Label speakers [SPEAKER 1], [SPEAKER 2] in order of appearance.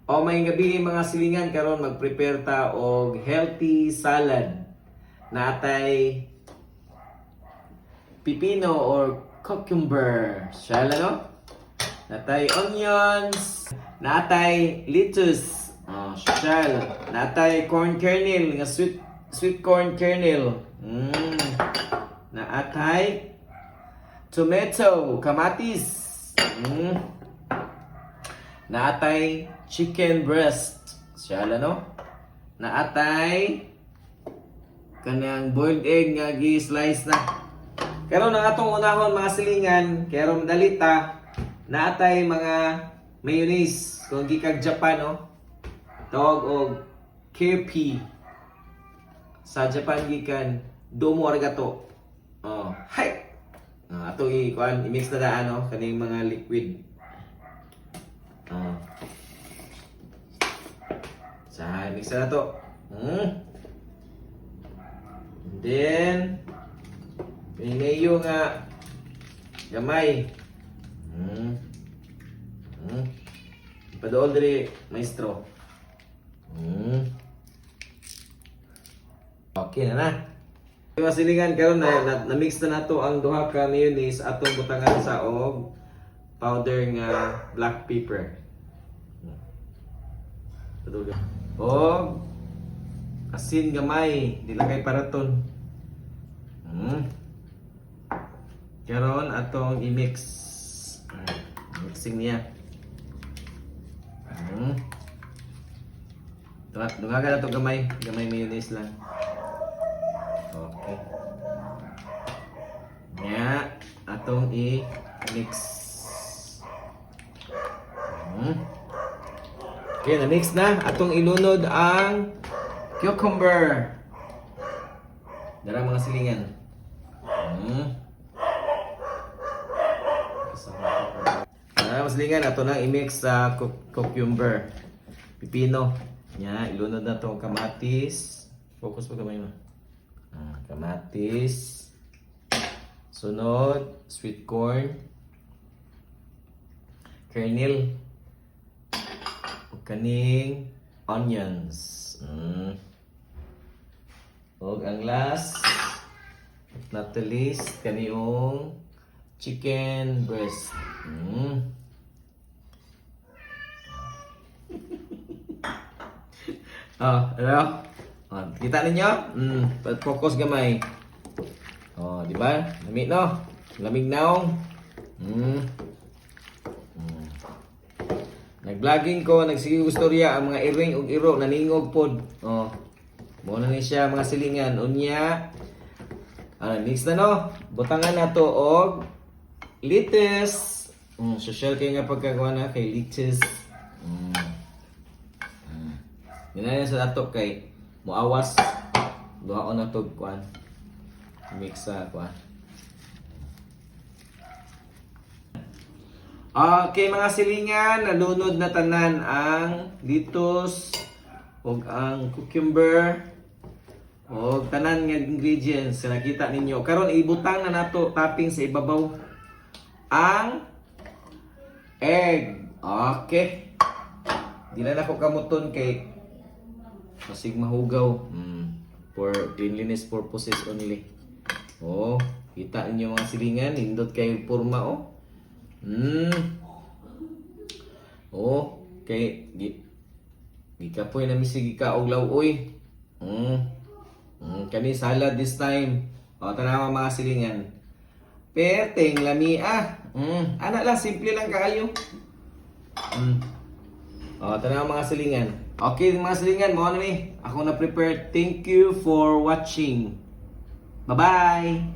[SPEAKER 1] O may gabi mga silingan karon mag-prepare ta og healthy salad. Natay pipino or cucumber. Siya lang no? Natay onions, natay lettuce. Oh, siya. Natay corn kernel, nga sweet corn kernel. Natay tomato, kamatis. Naatay chicken breast. Siya lang no? Naatay kanang boiled egg nga gi-slice na. Karon ang atong unahon mga silingan, kaya ron dalita, naatay mga mayonnaise kung gikag Japan no. Tawag og KP. Sa Japan gikan domo arigato. Oh, hi. Ato i-mix na daan no kaning mga liquid. Sa mix na to. And then pinayo nga gamay. Padool diri maestro. Okay na na. Masilingan karon na mix na nato ang duha ka mayonnaise atong butangan sa og powder nga black pepper. Og asin gamay, di lang kay paraton. Karon atong i-mix. Mixing niya. Dungagan na ito gamay. Gamay mayonnaise lang. Okay. Nya, atong i-mix. Okay, na-mix na. Atong ilunod ang cucumber. Dara mga silingan. Mga silingan, ato nang i-mix sa cucumber. Pipino. Nya, ilunod na itong kamatis. Focus pa kamay mo. Kamatis. Sunod, sweet corn. Kernel. Kaning onions. Og ang last, not the least, kaniong chicken breast. Ano? Kita ninyo? Focus gamay. Di ba? Lamig no? Lamig naong. Nag-vlogging ko, nagsigig istorya ang mga iring ug iro naningog pod. Mo na ni siya mga silingan unya. Mix na no. Butangan nato og lettuce. Social kay nga pagkagawa na kay lettuce. Minaya sa ato kay muawas. Duhaon na to kuan. Mix sa kuan. Okay mga silingan, nalunod na tanan ang lettuce ug ang cucumber ug tanan nga ingredients na nakita ninyo. Karon ibutang na nato topping sa ibabaw ang egg. Okay. Dila na ko kamuton kay masig mahugaw. For cleanliness purposes only. Kita ninyo mga silingan, nindot kay porma kay gikapoy na misig ka og lawoy. Kani salad this time. Tanawa mga silingan. Perteng lamia. Ana lang, simple lang kaayo. Tanawa mga silingan. Okay mga silingan, mo na mi. Ako na prepare. Thank you for watching. Bye-bye.